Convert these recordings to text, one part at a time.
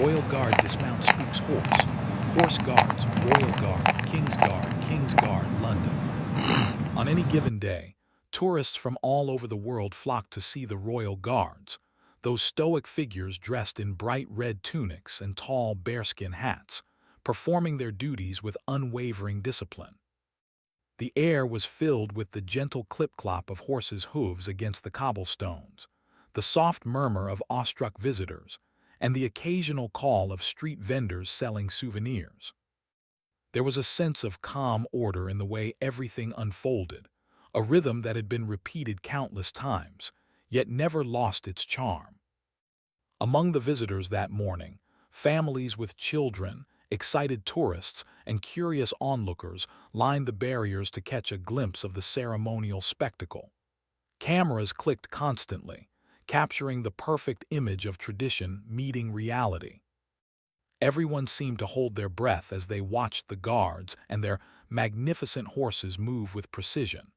Royal Guard Dismount Spooks Horse. Horse Guards, Royal Guard, King's Guard, London. On any given day, tourists from all over the world flock to see the Royal Guards, those stoic figures dressed in bright red tunics and tall bearskin hats, performing their duties with unwavering discipline. The air was filled with the gentle clip-clop of horses' hooves against the cobblestones, the soft murmur of awestruck visitors, and the occasional call of street vendors selling souvenirs. There was a sense of calm order in the way everything unfolded, a rhythm that had been repeated countless times, yet never lost its charm. Among the visitors that morning, families with children, excited tourists, and curious onlookers lined the barriers to catch a glimpse of the ceremonial spectacle. Cameras clicked constantly, capturing the perfect image of tradition meeting reality. Everyone seemed to hold their breath as they watched the guards and their magnificent horses move with precision.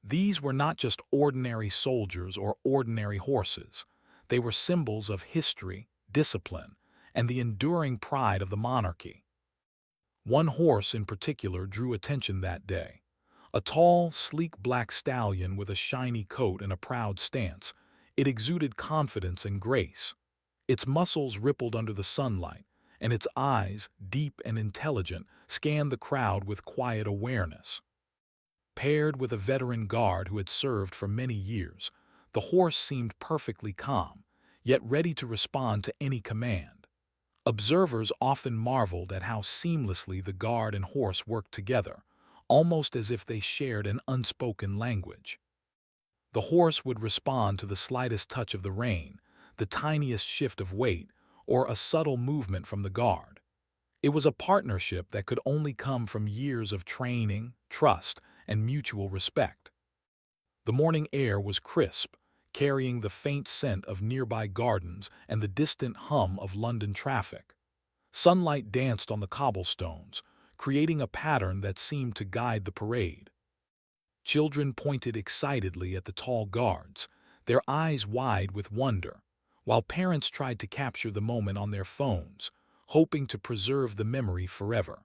These were not just ordinary soldiers or ordinary horses. They were symbols of history, discipline, and the enduring pride of the monarchy. One horse in particular drew attention that day. A tall, sleek black stallion with a shiny coat and a proud stance, it exuded confidence and grace. Its muscles rippled under the sunlight, and its eyes, deep and intelligent, scanned the crowd with quiet awareness. Paired with a veteran guard who had served for many years, the horse seemed perfectly calm, yet ready to respond to any command. Observers often marveled at how seamlessly the guard and horse worked together, almost as if they shared an unspoken language. The horse would respond to the slightest touch of the rein, the tiniest shift of weight, or a subtle movement from the guard. It was a partnership that could only come from years of training, trust, and mutual respect. The morning air was crisp, carrying the faint scent of nearby gardens and the distant hum of London traffic. Sunlight danced on the cobblestones, creating a pattern that seemed to guide the parade. Children pointed excitedly at the tall guards, their eyes wide with wonder, while parents tried to capture the moment on their phones, hoping to preserve the memory forever.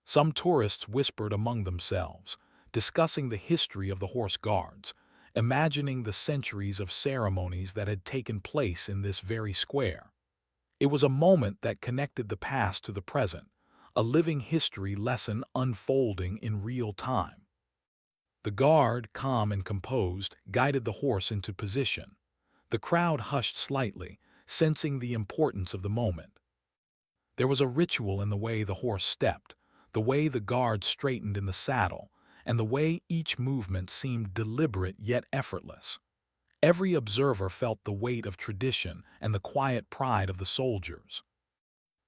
Some tourists whispered among themselves, discussing the history of the horse guards, imagining the centuries of ceremonies that had taken place in this very square. It was a moment that connected the past to the present, a living history lesson unfolding in real time. The guard, calm and composed, guided the horse into position. The crowd hushed slightly, sensing the importance of the moment. There was a ritual in the way the horse stepped, the way the guard straightened in the saddle, and the way each movement seemed deliberate yet effortless. Every observer felt the weight of tradition and the quiet pride of the soldiers.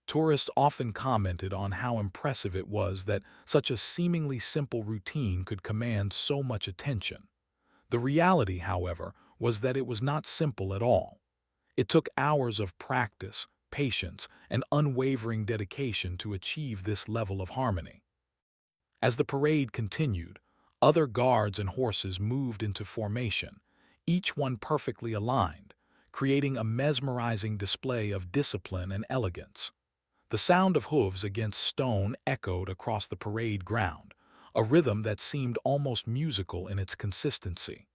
Tourists often commented on how impressive it was that such a seemingly simple routine could command so much attention. The reality, however, was that it was not simple at all. It took hours of practice, patience, and unwavering dedication to achieve this level of harmony. As the parade continued, other guards and horses moved into formation, each one perfectly aligned, creating a mesmerizing display of discipline and elegance. The sound of hooves against stone echoed across the parade ground, a rhythm that seemed almost musical in its consistency.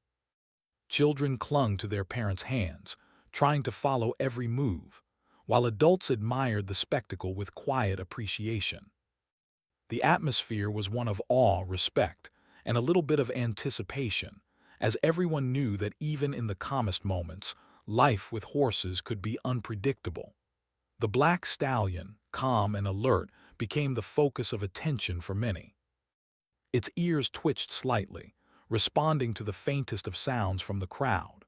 Children clung to their parents' hands, trying to follow every move, while adults admired the spectacle with quiet appreciation. The atmosphere was one of awe, respect, and a little bit of anticipation, as everyone knew that even in the calmest moments, life with horses could be unpredictable. The black stallion, calm and alert, became the focus of attention for many. Its ears twitched slightly, responding to the faintest of sounds from the crowd.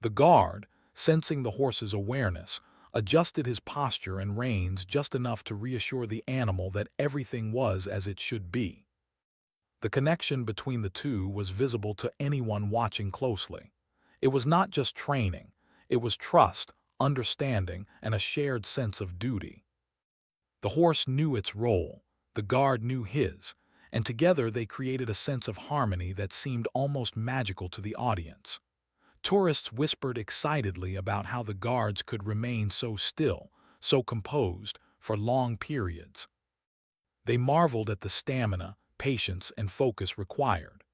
The guard, sensing the horse's awareness, adjusted his posture and reins just enough to reassure the animal that everything was as it should be. The connection between the two was visible to anyone watching closely. It was not just training, it was trust, understanding, and a shared sense of duty. The horse knew its role, the guard knew his, and together they created a sense of harmony that seemed almost magical to the audience. Tourists whispered excitedly about how the guards could remain so still, so composed for long periods. They marveled at the stamina, patience, and focus required.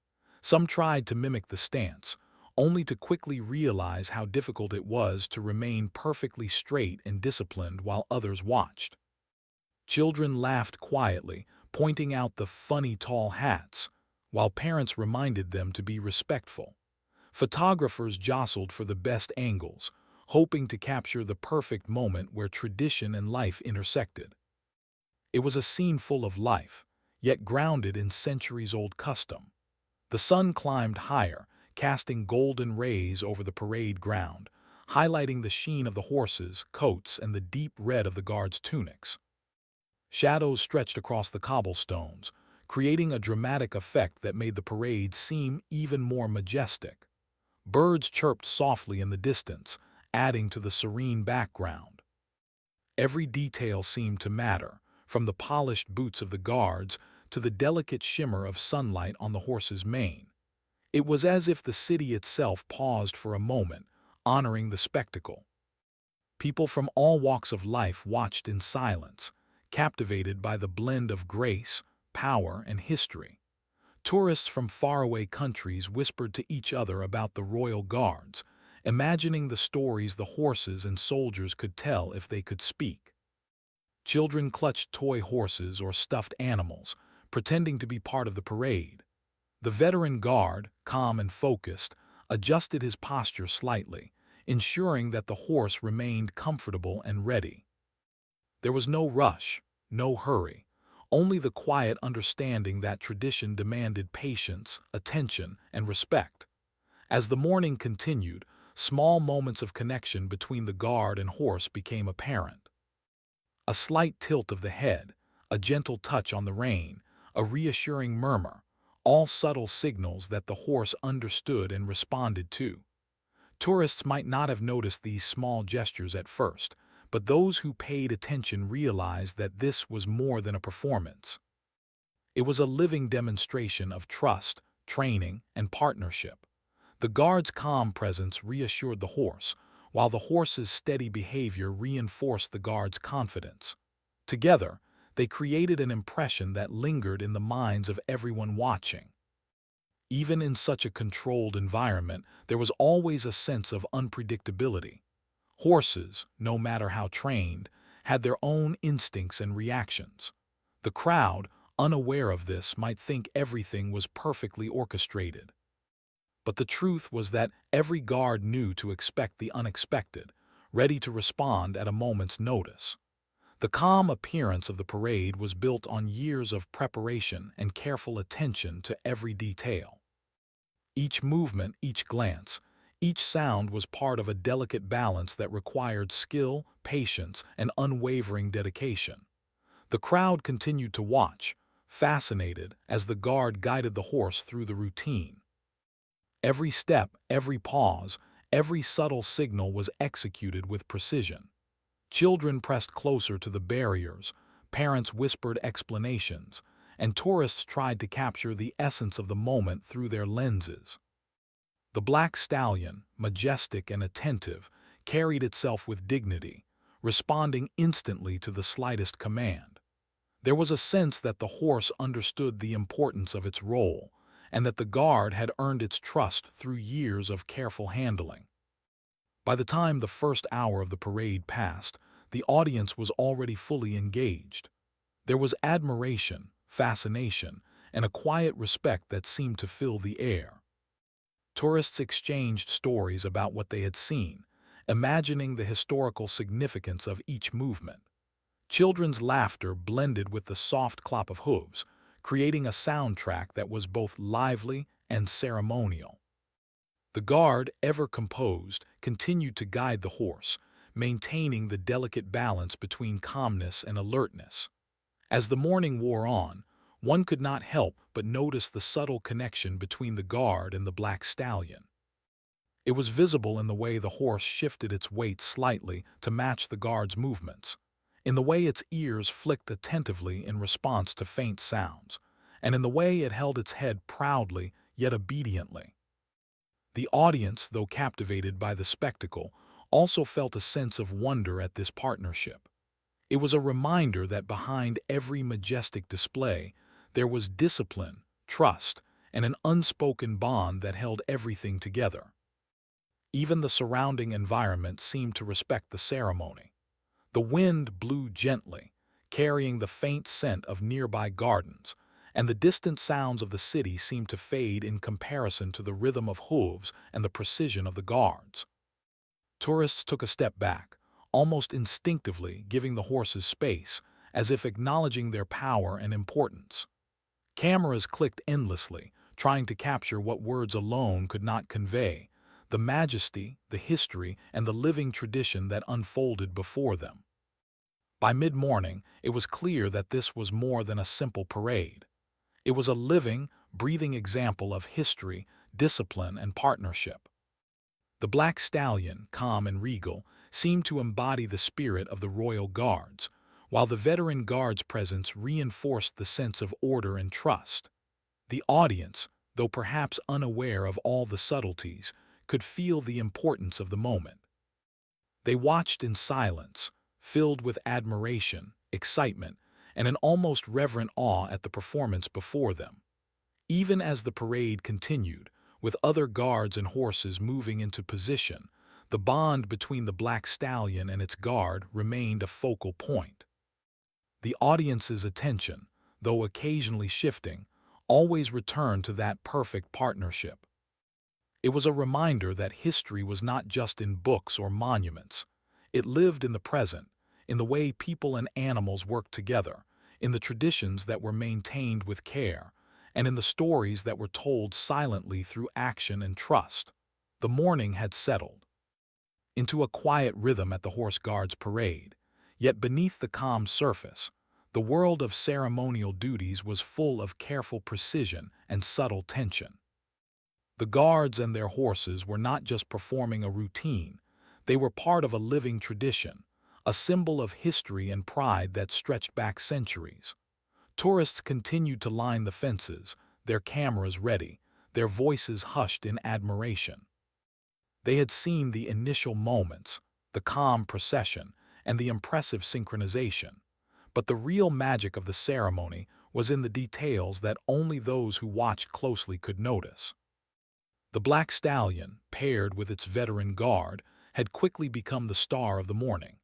Some tried to mimic the stance, only to quickly realize how difficult it was to remain perfectly straight and disciplined while others watched. Children laughed quietly, pointing out the funny tall hats, while parents reminded them to be respectful. Photographers jostled for the best angles, hoping to capture the perfect moment where tradition and life intersected. It was a scene full of life, yet grounded in centuries-old custom. The sun climbed higher, casting golden rays over the parade ground, highlighting the sheen of the horses, coats, and the deep red of the guards' tunics. Shadows stretched across the cobblestones, creating a dramatic effect that made the parade seem even more majestic. Birds chirped softly in the distance, adding to the serene background. Every detail seemed to matter, from the polished boots of the guards to the delicate shimmer of sunlight on the horse's mane. It was as if the city itself paused for a moment, honoring the spectacle. People from all walks of life watched in silence, captivated by the blend of grace, power, and history. Tourists from faraway countries whispered to each other about the royal guards, imagining the stories the horses and soldiers could tell if they could speak. Children clutched toy horses or stuffed animals, pretending to be part of the parade. The veteran guard, calm and focused, adjusted his posture slightly, ensuring that the horse remained comfortable and ready. There was no rush, no hurry, only the quiet understanding that tradition demanded patience, attention, and respect. As the morning continued, small moments of connection between the guard and horse became apparent. A slight tilt of the head, a gentle touch on the rein, a reassuring murmur, all subtle signals that the horse understood and responded to. Tourists might not have noticed these small gestures at first, but those who paid attention realized that this was more than a performance. It was a living demonstration of trust, training, and partnership. The guard's calm presence reassured the horse, while the horse's steady behavior reinforced the guard's confidence. Together, they created an impression that lingered in the minds of everyone watching. Even in such a controlled environment, there was always a sense of unpredictability. Horses, no matter how trained, had their own instincts and reactions. The crowd, unaware of this, might think everything was perfectly orchestrated. But the truth was that every guard knew to expect the unexpected, ready to respond at a moment's notice. The calm appearance of the parade was built on years of preparation and careful attention to every detail. Each movement, each glance, each sound was part of a delicate balance that required skill, patience, and unwavering dedication. The crowd continued to watch, fascinated, as the guard guided the horse through the routine. Every step, every pause, every subtle signal was executed with precision. Children pressed closer to the barriers, parents whispered explanations, and tourists tried to capture the essence of the moment through their lenses. The black stallion, majestic and attentive, carried itself with dignity, responding instantly to the slightest command. There was a sense that the horse understood the importance of its role, and that the guard had earned its trust through years of careful handling. By the time the first hour of the parade passed, the audience was already fully engaged. There was admiration, fascination, and a quiet respect that seemed to fill the air. Tourists exchanged stories about what they had seen, imagining the historical significance of each movement. Children's laughter blended with the soft clop of hooves, creating a soundtrack that was both lively and ceremonial. The guard, ever composed, continued to guide the horse, maintaining the delicate balance between calmness and alertness. As the morning wore on, one could not help but notice the subtle connection between the guard and the black stallion. It was visible in the way the horse shifted its weight slightly to match the guard's movements, in the way its ears flicked attentively in response to faint sounds, and in the way it held its head proudly yet obediently. The audience, though captivated by the spectacle, also felt a sense of wonder at this partnership. It was a reminder that behind every majestic display, there was discipline, trust, and an unspoken bond that held everything together. Even the surrounding environment seemed to respect the ceremony. The wind blew gently, carrying the faint scent of nearby gardens, and the distant sounds of the city seemed to fade in comparison to the rhythm of hooves and the precision of the guards. Tourists took a step back, almost instinctively giving the horses space, as if acknowledging their power and importance. Cameras clicked endlessly, trying to capture what words alone could not convey: the majesty, the history, and the living tradition that unfolded before them. By mid-morning, it was clear that this was more than a simple parade. It was a living, breathing example of history, discipline, and partnership. The black stallion, calm and regal, seemed to embody the spirit of the royal guards, while the veteran guards' presence reinforced the sense of order and trust. The audience, though perhaps unaware of all the subtleties, could feel the importance of the moment. They watched in silence, filled with admiration, excitement, and an almost reverent awe at the performance before them. Even as the parade continued, with other guards and horses moving into position, the bond between the black stallion and its guard remained a focal point. The audience's attention, though occasionally shifting, always returned to that perfect partnership. It was a reminder that history was not just in books or monuments. It lived in the present, in the way people and animals worked together, in the traditions that were maintained with care, and in the stories that were told silently through action and trust. The morning had settled into a quiet rhythm at the Horse Guards parade, yet beneath the calm surface, the world of ceremonial duties was full of careful precision and subtle tension. The guards and their horses were not just performing a routine, they were part of a living tradition, a symbol of history and pride that stretched back centuries. Tourists continued to line the fences, their cameras ready, their voices hushed in admiration. They had seen the initial moments, the calm procession, and the impressive synchronization. But the real magic of the ceremony was in the details that only those who watched closely could notice. The black stallion, paired with its veteran guard, had quickly become the star of the morning.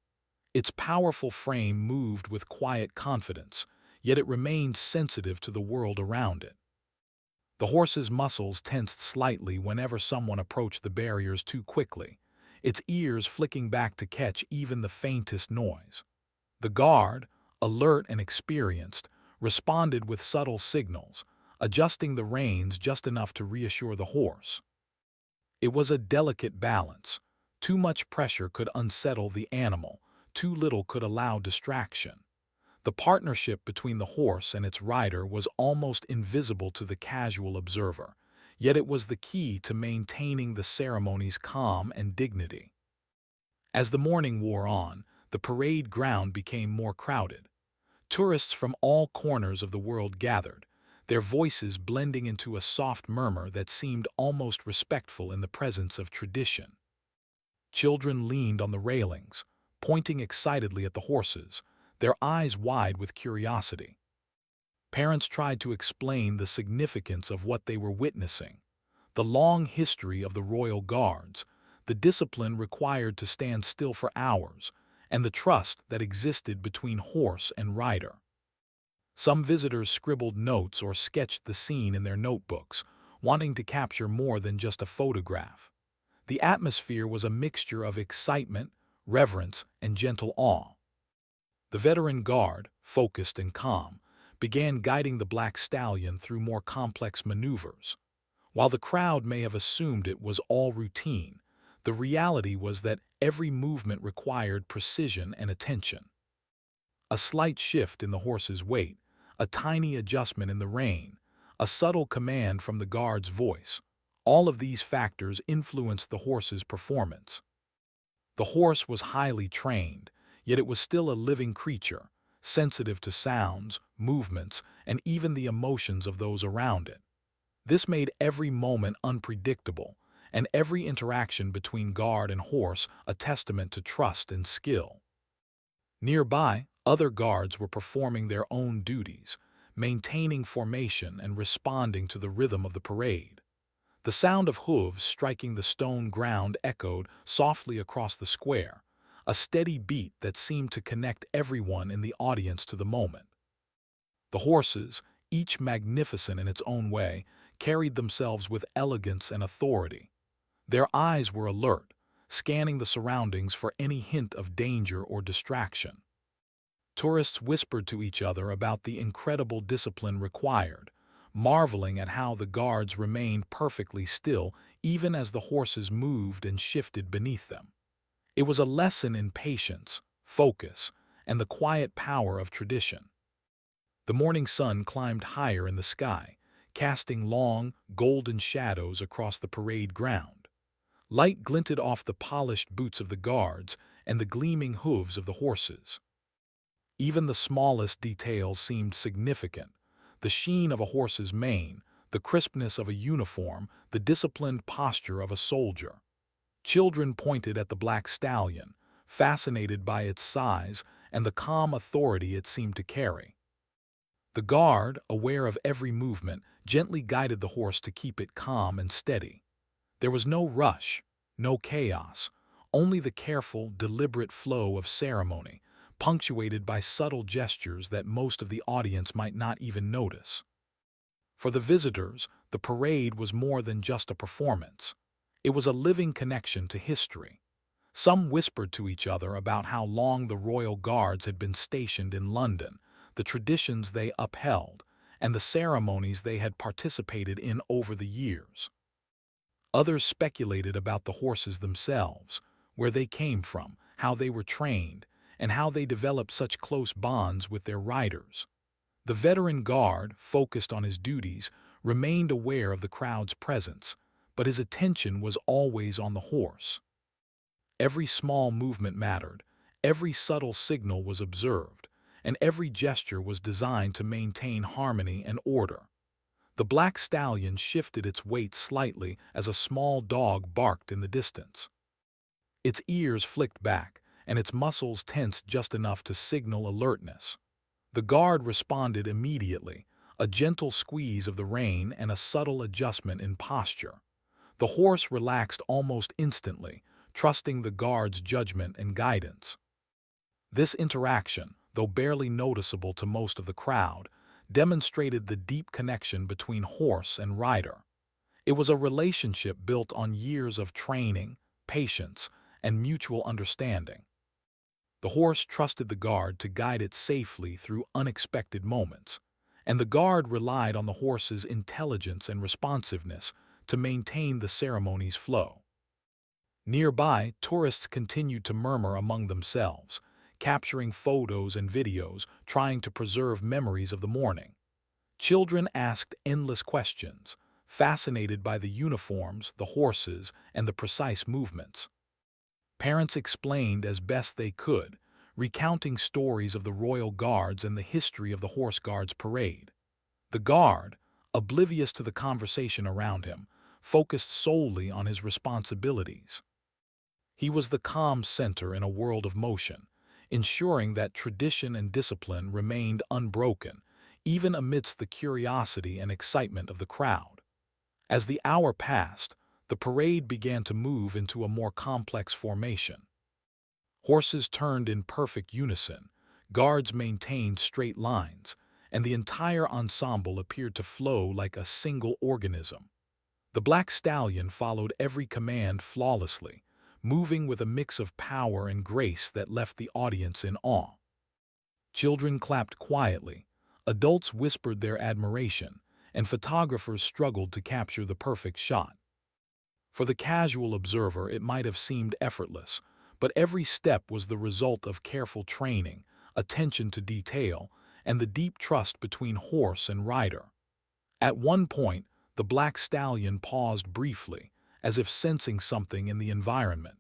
Its powerful frame moved with quiet confidence, yet it remained sensitive to the world around it. The horse's muscles tensed slightly whenever someone approached the barriers too quickly, its ears flicking back to catch even the faintest noise. The guard, alert and experienced, responded with subtle signals, adjusting the reins just enough to reassure the horse. It was a delicate balance. Too much pressure could unsettle the animal, too little could allow distraction. The partnership between the horse and its rider was almost invisible to the casual observer, yet it was the key to maintaining the ceremony's calm and dignity. As the morning wore on, the parade ground became more crowded. Tourists from all corners of the world gathered, their voices blending into a soft murmur that seemed almost respectful in the presence of tradition. Children leaned on the railings, pointing excitedly at the horses, their eyes wide with curiosity. Parents tried to explain the significance of what they were witnessing: the long history of the royal guards, the discipline required to stand still for hours, and the trust that existed between horse and rider. Some visitors scribbled notes or sketched the scene in their notebooks, wanting to capture more than just a photograph. The atmosphere was a mixture of excitement, reverence, and gentle awe. The veteran guard, focused and calm, began guiding the black stallion through more complex maneuvers. While the crowd may have assumed it was all routine, the reality was that every movement required precision and attention. A slight shift in the horse's weight, a tiny adjustment in the rein, a subtle command from the guard's voice, all of these factors influenced the horse's performance. The horse was highly trained, yet it was still a living creature, sensitive to sounds, movements, and even the emotions of those around it. This made every moment unpredictable, and every interaction between guard and horse a testament to trust and skill. Nearby, Other guards were performing their own duties, maintaining formation and responding to the rhythm of the parade. The sound of hooves striking the stone ground echoed softly across the square, a steady beat that seemed to connect everyone in the audience to the moment. The horses, each magnificent in its own way, carried themselves with elegance and authority. Their eyes were alert, scanning the surroundings for any hint of danger or distraction. Tourists whispered to each other about the incredible discipline required, marveling at how the guards remained perfectly still even as the horses moved and shifted beneath them. It was a lesson in patience, focus, and the quiet power of tradition. The morning sun climbed higher in the sky, casting long, golden shadows across the parade ground. Light glinted off the polished boots of the guards and the gleaming hooves of the horses. Even the smallest details seemed significant: the sheen of a horse's mane, the crispness of a uniform, the disciplined posture of a soldier. Children pointed at the black stallion, fascinated by its size and the calm authority it seemed to carry. The guard, aware of every movement, gently guided the horse to keep it calm and steady. There was no rush, no chaos, only the careful, deliberate flow of ceremony, punctuated by subtle gestures that most of the audience might not even notice. For the visitors, the parade was more than just a performance. It was a living connection to history. Some whispered to each other about how long the royal guards had been stationed in London, the traditions they upheld, and the ceremonies they had participated in over the years. Others speculated about the horses themselves, where they came from, how they were trained, and how they developed such close bonds with their riders. The veteran guard, focused on his duties, remained aware of the crowd's presence, but his attention was always on the horse. Every small movement mattered, every subtle signal was observed, and every gesture was designed to maintain harmony and order. The black stallion shifted its weight slightly as a small dog barked in the distance. Its ears flicked back, and its muscles tensed just enough to signal alertness. The guard responded immediately, a gentle squeeze of the rein and a subtle adjustment in posture. The horse relaxed almost instantly, trusting the guard's judgment and guidance. This interaction, though barely noticeable to most of the crowd, demonstrated the deep connection between horse and rider. It was a relationship built on years of training, patience, and mutual understanding. The horse trusted the guard to guide it safely through unexpected moments, and the guard relied on the horse's intelligence and responsiveness to maintain the ceremony's flow. Nearby, tourists continued to murmur among themselves, capturing photos and videos, trying to preserve memories of the morning. Children asked endless questions, fascinated by the uniforms, the horses, and the precise movements. Parents explained as best they could, recounting stories of the royal guards and the history of the horse guards parade. The guard, oblivious to the conversation around him, focused solely on his responsibilities. He was the calm center in a world of motion, ensuring that tradition and discipline remained unbroken, even amidst the curiosity and excitement of the crowd. As the hour passed, the parade began to move into a more complex formation. Horses turned in perfect unison, guards maintained straight lines, and the entire ensemble appeared to flow like a single organism. The black stallion followed every command flawlessly, moving with a mix of power and grace that left the audience in awe. Children clapped quietly, adults whispered their admiration, and photographers struggled to capture the perfect shot. For the casual observer, it might have seemed effortless, but every step was the result of careful training, attention to detail, and the deep trust between horse and rider. At one point, the black stallion paused briefly, as if sensing something in the environment.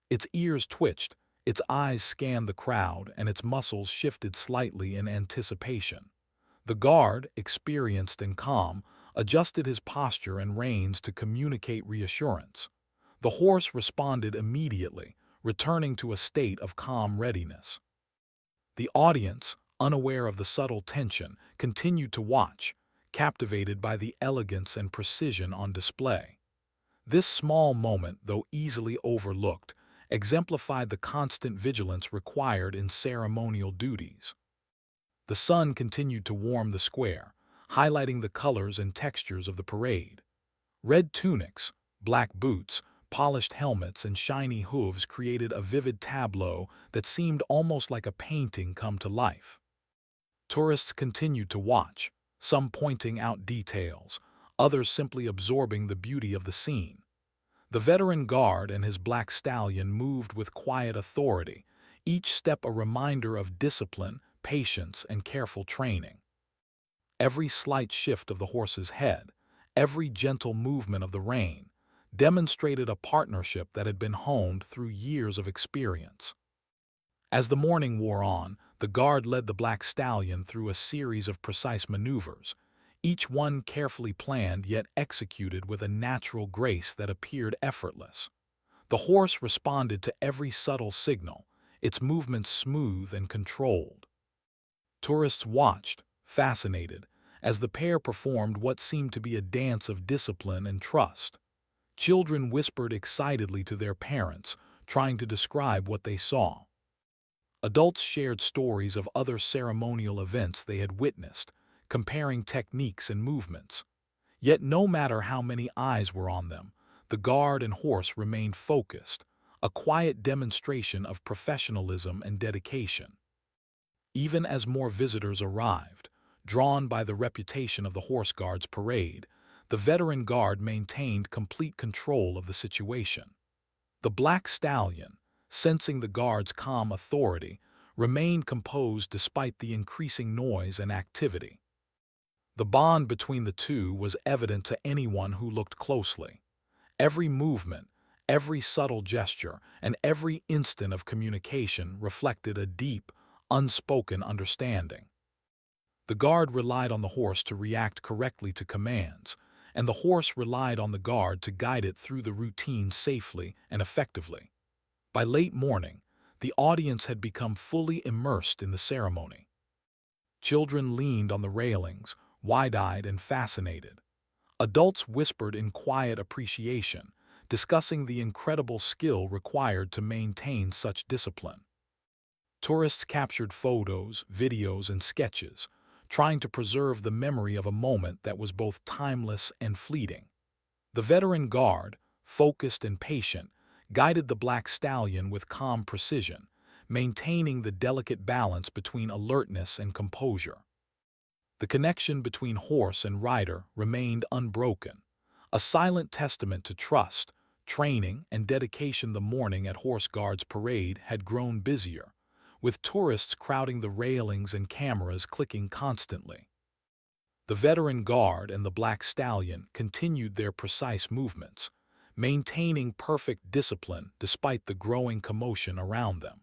Its ears twitched, its eyes scanned the crowd, and its muscles shifted slightly in anticipation. The guard, experienced and calm, adjusted his posture and reins to communicate reassurance. The horse responded immediately, returning to a state of calm readiness. The audience, unaware of the subtle tension, continued to watch, captivated by the elegance and precision on display. This small moment, though easily overlooked, exemplified the constant vigilance required in ceremonial duties. The sun continued to warm the square, highlighting the colors and textures of the parade. Red tunics, black boots, polished helmets, and shiny hooves created a vivid tableau that seemed almost like a painting come to life. Tourists continued to watch, some pointing out details, others simply absorbing the beauty of the scene. The veteran guard and his black stallion moved with quiet authority, each step a reminder of discipline, patience, and careful training. Every slight shift of the horse's head, every gentle movement of the rein, demonstrated a partnership that had been honed through years of experience. As the morning wore on, the guard led the black stallion through a series of precise maneuvers, each one carefully planned yet executed with a natural grace that appeared effortless. The horse responded to every subtle signal, its movements smooth and controlled. Tourists watched, fascinated, as the pair performed what seemed to be a dance of discipline and trust. Children whispered excitedly to their parents, trying to describe what they saw. Adults shared stories of other ceremonial events they had witnessed, comparing techniques and movements. Yet no matter how many eyes were on them, the guard and horse remained focused, a quiet demonstration of professionalism and dedication. Even as more visitors arrived, drawn by the reputation of the Horse Guards parade, the veteran guard maintained complete control of the situation. The black stallion, sensing the guard's calm authority, remained composed despite the increasing noise and activity. The bond between the two was evident to anyone who looked closely. Every movement, every subtle gesture, and every instant of communication reflected a deep, unspoken understanding. The guard relied on the horse to react correctly to commands, and the horse relied on the guard to guide it through the routine safely and effectively. By late morning, the audience had become fully immersed in the ceremony. Children leaned on the railings, wide-eyed and fascinated. Adults whispered in quiet appreciation, discussing the incredible skill required to maintain such discipline. Tourists captured photos, videos, and sketches, trying to preserve the memory of a moment that was both timeless and fleeting. The veteran guard, focused and patient, guided the black stallion with calm precision, maintaining the delicate balance between alertness and composure. The connection between horse and rider remained unbroken, a silent testament to trust, training, and dedication. The morning at Horse Guards Parade had grown busier, with tourists crowding the railings and cameras clicking constantly. The veteran guard and the black stallion continued their precise movements, maintaining perfect discipline despite the growing commotion around them.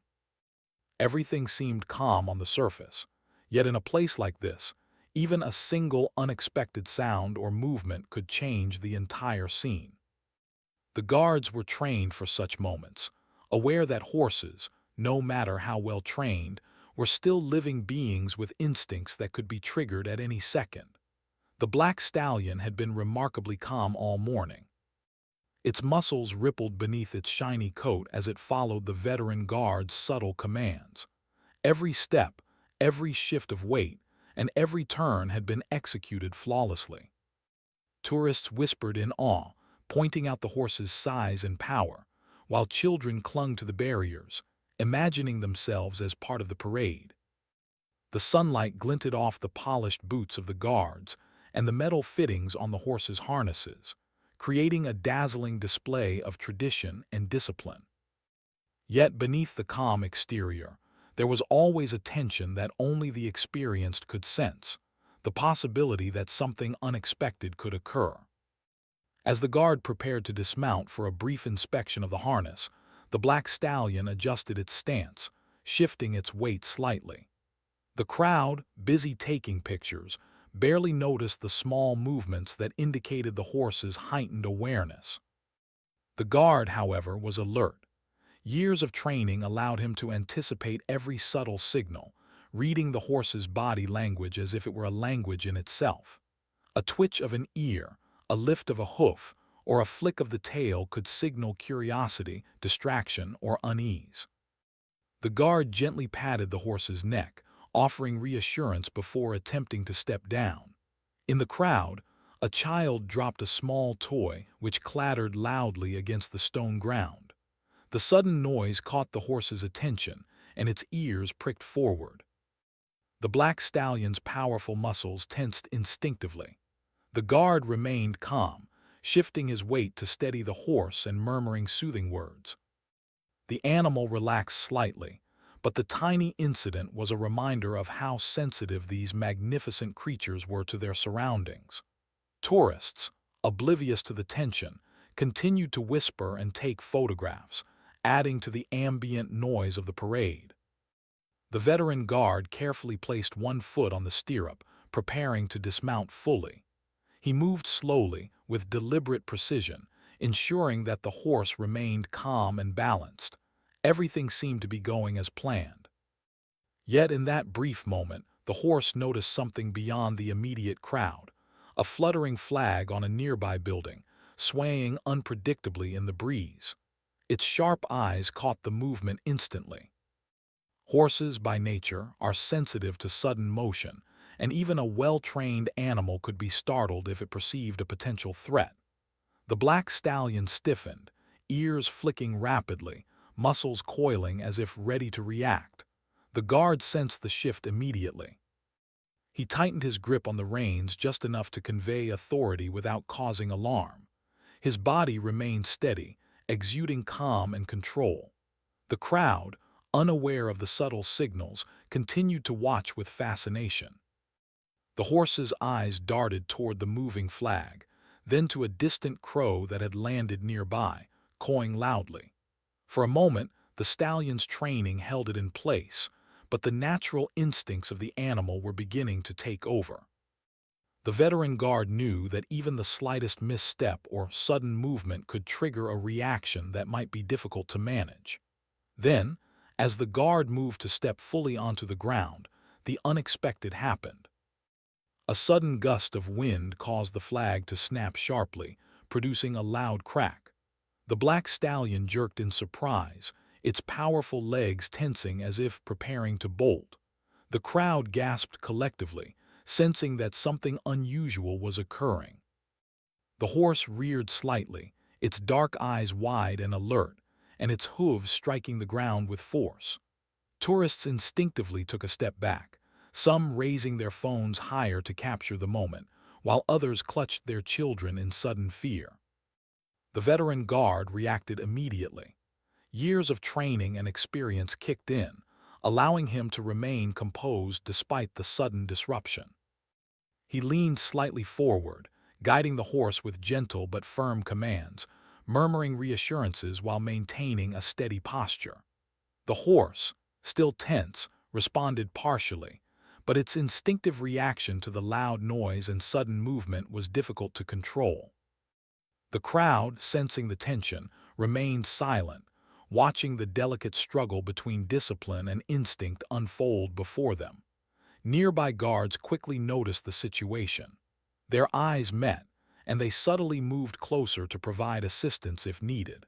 Everything seemed calm on the surface, yet in a place like this, even a single unexpected sound or movement could change the entire scene. The guards were trained for such moments, aware that horses, no matter how well trained, were still living beings with instincts that could be triggered at any second. The black stallion had been remarkably calm all morning. Its muscles rippled beneath its shiny coat as it followed the veteran guard's subtle commands. Every step, every shift of weight, and every turn had been executed flawlessly. Tourists whispered in awe, pointing out the horse's size and power, while children clung to the barriers, imagining themselves as part of the parade. The sunlight glinted off the polished boots of the guards and the metal fittings on the horse's harnesses, creating a dazzling display of tradition and discipline. Yet beneath the calm exterior, there was always a tension that only the experienced could sense, the possibility that something unexpected could occur. As the guard prepared to dismount for a brief inspection of the harness, the black stallion adjusted its stance, shifting its weight slightly. The crowd, busy taking pictures, barely noticed the small movements that indicated the horse's heightened awareness. The guard, however, was alert. Years of training allowed him to anticipate every subtle signal, reading the horse's body language as if it were a language in itself. A twitch of an ear, a lift of a hoof, or a flick of the tail could signal curiosity, distraction, or unease. The guard gently patted the horse's neck, offering reassurance before attempting to step down. In the crowd, a child dropped a small toy which clattered loudly against the stone ground. The sudden noise caught the horse's attention, and its ears pricked forward. The black stallion's powerful muscles tensed instinctively. The guard remained calm, shifting his weight to steady the horse and murmuring soothing words. The animal relaxed slightly, but the tiny incident was a reminder of how sensitive these magnificent creatures were to their surroundings. Tourists, oblivious to the tension, continued to whisper and take photographs, adding to the ambient noise of the parade. The veteran guard carefully placed one foot on the stirrup, preparing to dismount fully. He moved slowly, with deliberate precision, ensuring that the horse remained calm and balanced. Everything seemed to be going as planned. Yet in that brief moment, the horse noticed something beyond the immediate crowd, a fluttering flag on a nearby building, swaying unpredictably in the breeze. Its sharp eyes caught the movement instantly. Horses, by nature, are sensitive to sudden motion, and even a well-trained animal could be startled if it perceived a potential threat. The black stallion stiffened, ears flicking rapidly, muscles coiling as if ready to react. The guard sensed the shift immediately. He tightened his grip on the reins just enough to convey authority without causing alarm. His body remained steady, exuding calm and control. The crowd, unaware of the subtle signals, continued to watch with fascination. The horse's eyes darted toward the moving flag, then to a distant crow that had landed nearby, cawing loudly. For a moment, the stallion's training held it in place, but the natural instincts of the animal were beginning to take over. The veteran guard knew that even the slightest misstep or sudden movement could trigger a reaction that might be difficult to manage. Then, as the guard moved to step fully onto the ground, the unexpected happened. A sudden gust of wind caused the flag to snap sharply, producing a loud crack. The black stallion jerked in surprise, its powerful legs tensing as if preparing to bolt. The crowd gasped collectively, sensing that something unusual was occurring. The horse reared slightly, its dark eyes wide and alert, and its hooves striking the ground with force. Tourists instinctively took a step back, some raising their phones higher to capture the moment, while others clutched their children in sudden fear. The veteran guard reacted immediately. Years of training and experience kicked in, allowing him to remain composed despite the sudden disruption. He leaned slightly forward, guiding the horse with gentle but firm commands, murmuring reassurances while maintaining a steady posture. The horse, still tense, responded partially, but its instinctive reaction to the loud noise and sudden movement was difficult to control. The crowd, sensing the tension, remained silent, watching the delicate struggle between discipline and instinct unfold before them. Nearby guards quickly noticed the situation. Their eyes met, and they subtly moved closer to provide assistance if needed.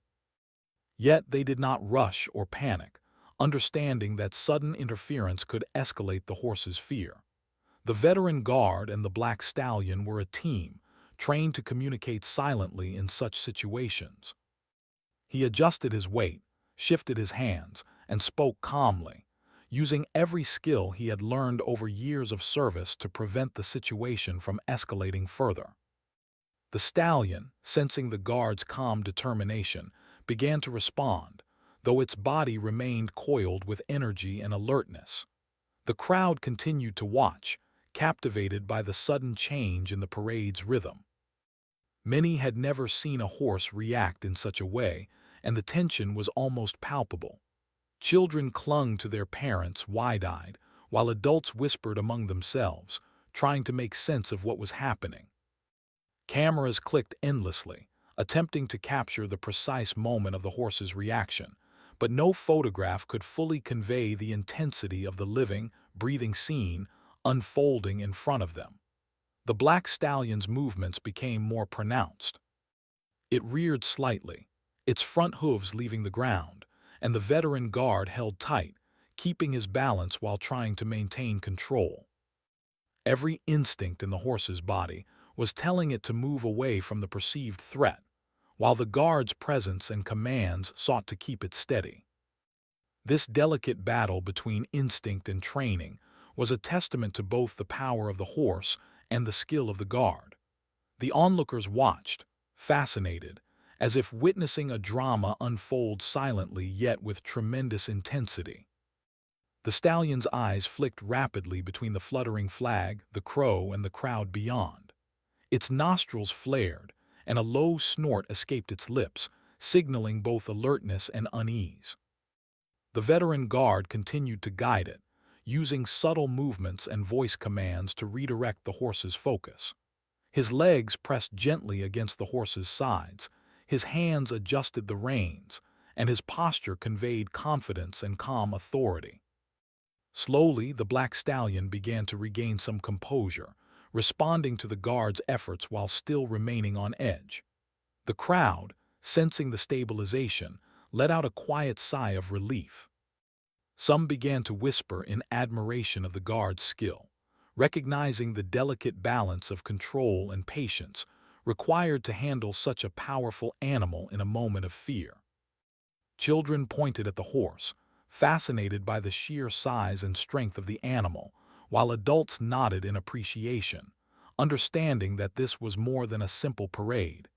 Yet they did not rush or panic, understanding that sudden interference could escalate the horse's fear. The veteran guard and the black stallion were a team, trained to communicate silently in such situations. He adjusted his weight, shifted his hands, and spoke calmly, using every skill he had learned over years of service to prevent the situation from escalating further. The stallion, sensing the guard's calm determination, began to respond, though its body remained coiled with energy and alertness. The crowd continued to watch, captivated by the sudden change in the parade's rhythm. Many had never seen a horse react in such a way, and the tension was almost palpable. Children clung to their parents wide-eyed, while adults whispered among themselves, trying to make sense of what was happening. Cameras clicked endlessly, attempting to capture the precise moment of the horse's reaction, but no photograph could fully convey the intensity of the living, breathing scene unfolding in front of them. The black stallion's movements became more pronounced. It reared slightly, its front hooves leaving the ground, and the veteran guard held tight, keeping his balance while trying to maintain control. Every instinct in the horse's body was telling it to move away from the perceived threat, while the guard's presence and commands sought to keep it steady. This delicate battle between instinct and training was a testament to both the power of the horse and the skill of the guard. The onlookers watched, fascinated, as if witnessing a drama unfold silently yet with tremendous intensity. The stallion's eyes flicked rapidly between the fluttering flag, the crow, and the crowd beyond. Its nostrils flared, and a low snort escaped its lips, signaling both alertness and unease. The veteran guard continued to guide it, using subtle movements and voice commands to redirect the horse's focus. His legs pressed gently against the horse's sides, his hands adjusted the reins, and his posture conveyed confidence and calm authority. Slowly, the black stallion began to regain some composure, responding to the guard's efforts while still remaining on edge. The crowd, sensing the stabilization, let out a quiet sigh of relief. Some began to whisper in admiration of the guard's skill, recognizing the delicate balance of control and patience required to handle such a powerful animal in a moment of fear. Children pointed at the horse, fascinated by the sheer size and strength of the animal, while adults nodded in appreciation, understanding that this was more than a simple parade.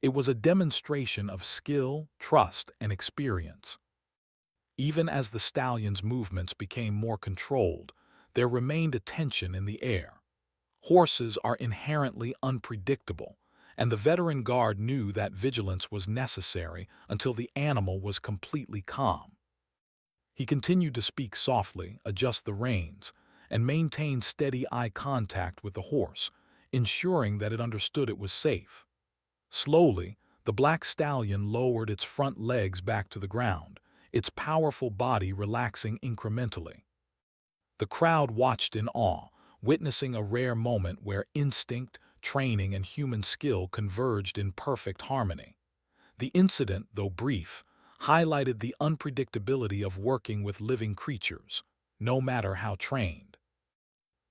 It was a demonstration of skill, trust, and experience. Even as the stallion's movements became more controlled, there remained a tension in the air. Horses are inherently unpredictable, and the veteran guard knew that vigilance was necessary until the animal was completely calm. He continued to speak softly, adjust the reins, and maintain steady eye contact with the horse, ensuring that it understood it was safe. Slowly, the black stallion lowered its front legs back to the ground, its powerful body relaxing incrementally. The crowd watched in awe, witnessing a rare moment where instinct, training, and human skill converged in perfect harmony. The incident, though brief, highlighted the unpredictability of working with living creatures, no matter how trained.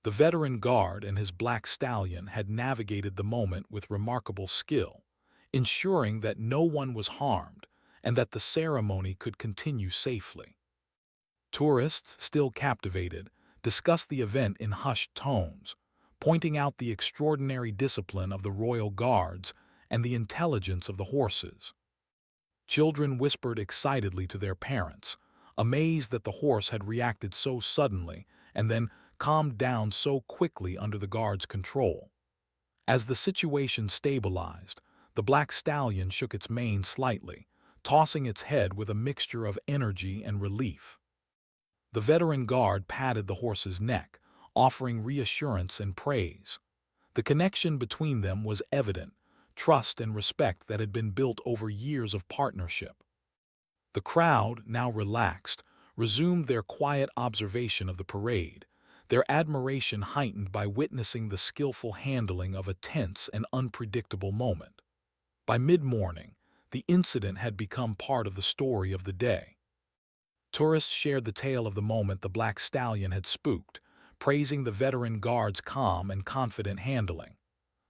The veteran guard and his black stallion had navigated the moment with remarkable skill, ensuring that no one was harmed and that the ceremony could continue safely. Tourists, still captivated, discussed the event in hushed tones, pointing out the extraordinary discipline of the royal guards and the intelligence of the horses. Children whispered excitedly to their parents, amazed that the horse had reacted so suddenly and then calmed down so quickly under the guard's control. As the situation stabilized, the black stallion shook its mane slightly, tossing its head with a mixture of energy and relief. The veteran guard patted the horse's neck, offering reassurance and praise. The connection between them was evident, trust and respect that had been built over years of partnership. The crowd, now relaxed, resumed their quiet observation of the parade, their admiration heightened by witnessing the skillful handling of a tense and unpredictable moment. By mid-morning, the incident had become part of the story of the day. Tourists shared the tale of the moment the black stallion had spooked, praising the veteran guard's calm and confident handling.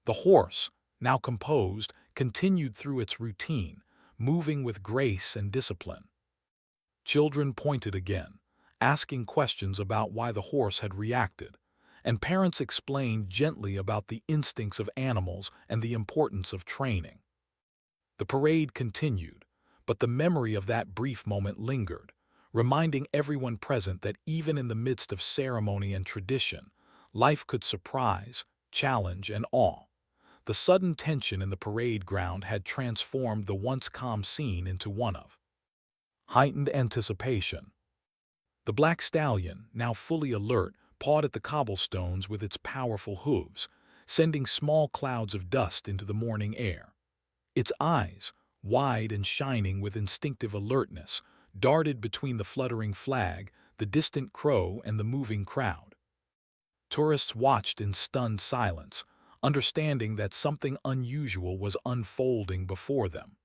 The horse, now composed, continued through its routine, moving with grace and discipline. Children pointed again, asking questions about why the horse had reacted, and parents explained gently about the instincts of animals and the importance of training. The parade continued, but the memory of that brief moment lingered, reminding everyone present that even in the midst of ceremony and tradition, life could surprise, challenge, and awe. The sudden tension in the parade ground had transformed the once calm scene into one of heightened anticipation. The black stallion, now fully alert, pawed at the cobblestones with its powerful hooves, sending small clouds of dust into the morning air. Its eyes, wide and shining with instinctive alertness, darted between the fluttering flag, the distant crow, and the moving crowd. Tourists watched in stunned silence, understanding that something unusual was unfolding before them.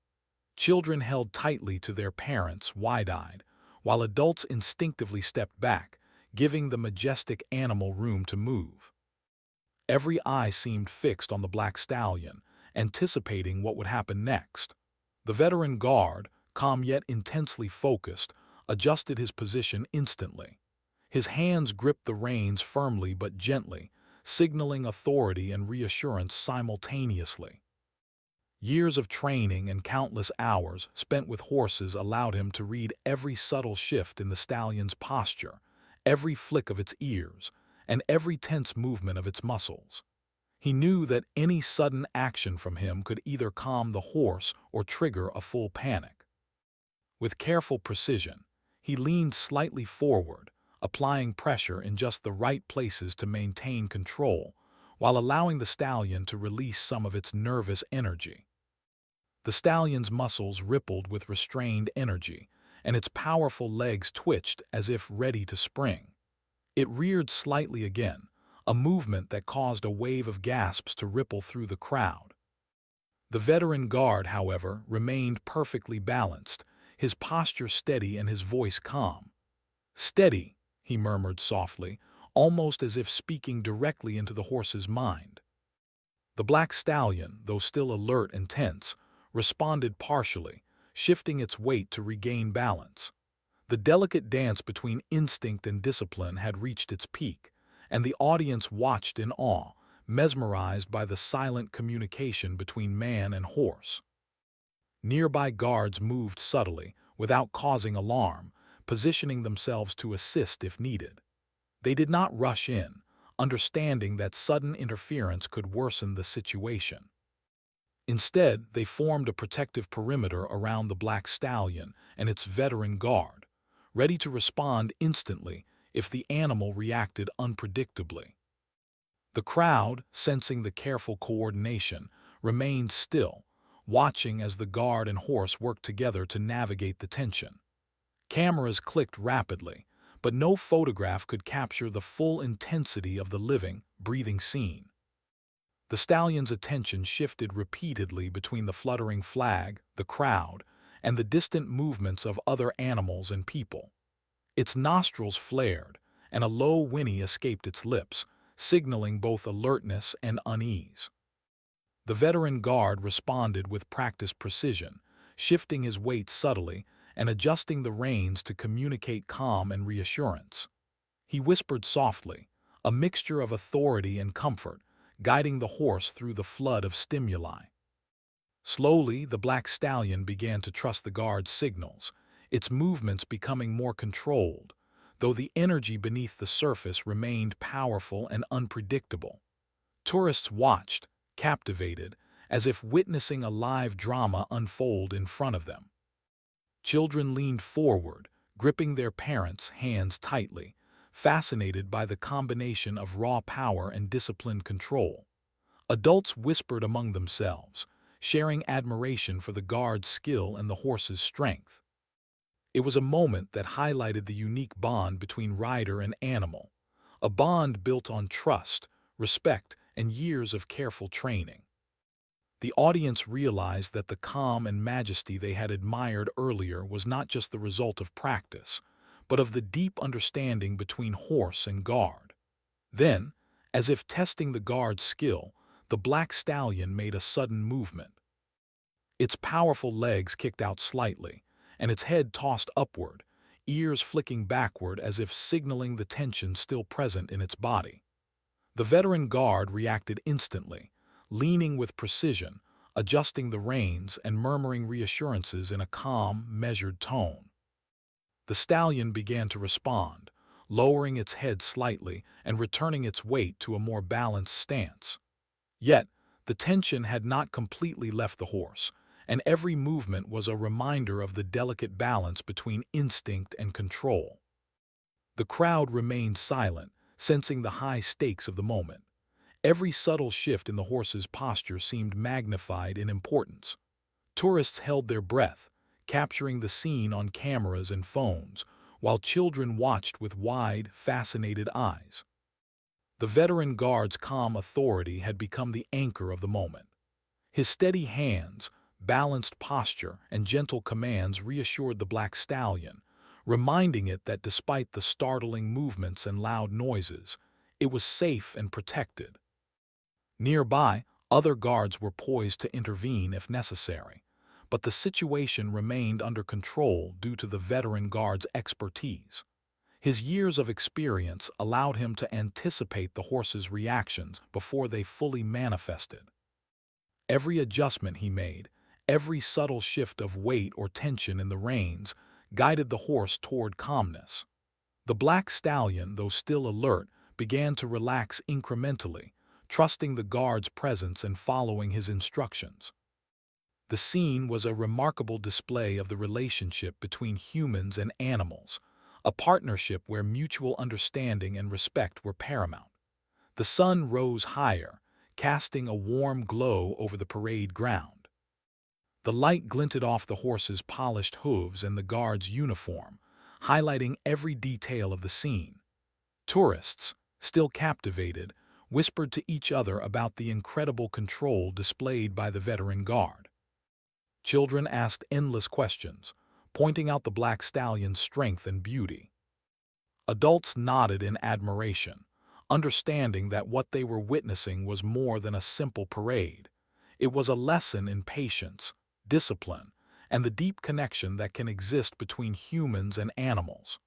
Children held tightly to their parents, wide-eyed, while adults instinctively stepped back, giving the majestic animal room to move. Every eye seemed fixed on the black stallion, anticipating what would happen next. The veteran guard, calm yet intensely focused, adjusted his position instantly. His hands gripped the reins firmly but gently, signaling authority and reassurance simultaneously. Years of training and countless hours spent with horses allowed him to read every subtle shift in the stallion's posture, every flick of its ears, and every tense movement of its muscles. He knew that any sudden action from him could either calm the horse or trigger a full panic. With careful precision, he leaned slightly forward, applying pressure in just the right places to maintain control, while allowing the stallion to release some of its nervous energy. The stallion's muscles rippled with restrained energy, and its powerful legs twitched as if ready to spring. It reared slightly again, a movement that caused a wave of gasps to ripple through the crowd. The veteran guard, however, remained perfectly balanced, his posture steady and his voice calm. "Steady," he murmured softly, almost as if speaking directly into the horse's mind. The black stallion, though still alert and tense, responded partially, shifting its weight to regain balance. The delicate dance between instinct and discipline had reached its peak, and the audience watched in awe, mesmerized by the silent communication between man and horse. Nearby guards moved subtly, without causing alarm, positioning themselves to assist if needed. They did not rush in, understanding that sudden interference could worsen the situation. Instead, they formed a protective perimeter around the black stallion and its veteran guard, ready to respond instantly if the animal reacted unpredictably. The crowd, sensing the careful coordination, remained still, watching as the guard and horse worked together to navigate the tension. Cameras clicked rapidly, but no photograph could capture the full intensity of the living, breathing scene. The stallion's attention shifted repeatedly between the fluttering flag, the crowd, and the distant movements of other animals and people. Its nostrils flared, and a low whinny escaped its lips, signaling both alertness and unease. The veteran guard responded with practiced precision, shifting his weight subtly and adjusting the reins to communicate calm and reassurance. He whispered softly, a mixture of authority and comfort, guiding the horse through the flood of stimuli. Slowly, the black stallion began to trust the guard's signals, its movements becoming more controlled, though the energy beneath the surface remained powerful and unpredictable. Tourists watched, captivated, as if witnessing a live drama unfold in front of them. Children leaned forward, gripping their parents' hands tightly, fascinated by the combination of raw power and disciplined control. Adults whispered among themselves, sharing admiration for the guard's skill and the horse's strength. It was a moment that highlighted the unique bond between rider and animal, a bond built on trust, respect, and years of careful training. The audience realized that the calm and majesty they had admired earlier was not just the result of practice, but of the deep understanding between horse and guard. Then, as if testing the guard's skill, the black stallion made a sudden movement. Its powerful legs kicked out slightly, and its head tossed upward, ears flicking backward as if signaling the tension still present in its body. The veteran guard reacted instantly, leaning with precision, adjusting the reins and murmuring reassurances in a calm, measured tone. The stallion began to respond, lowering its head slightly and returning its weight to a more balanced stance. Yet, the tension had not completely left the horse, and every movement was a reminder of the delicate balance between instinct and control. The crowd remained silent, sensing the high stakes of the moment. Every subtle shift in the horse's posture seemed magnified in importance. Tourists held their breath, capturing the scene on cameras and phones, while children watched with wide, fascinated eyes. The veteran guard's calm authority had become the anchor of the moment. His steady hands, balanced posture, and gentle commands reassured the black stallion, reminding it that despite the startling movements and loud noises, it was safe and protected. Nearby, other guards were poised to intervene if necessary, but the situation remained under control due to the veteran guard's expertise. His years of experience allowed him to anticipate the horse's reactions before they fully manifested. Every adjustment he made, every subtle shift of weight or tension in the reins, guided the horse toward calmness. The black stallion, though still alert, began to relax incrementally, trusting the guard's presence and following his instructions. The scene was a remarkable display of the relationship between humans and animals, a partnership where mutual understanding and respect were paramount. The sun rose higher, casting a warm glow over the parade ground. The light glinted off the horse's polished hooves and the guard's uniform, highlighting every detail of the scene. Tourists, still captivated, whispered to each other about the incredible control displayed by the veteran guard. Children asked endless questions, pointing out the black stallion's strength and beauty. Adults nodded in admiration, understanding that what they were witnessing was more than a simple parade. It was a lesson in patience, discipline, and the deep connection that can exist between humans and animals.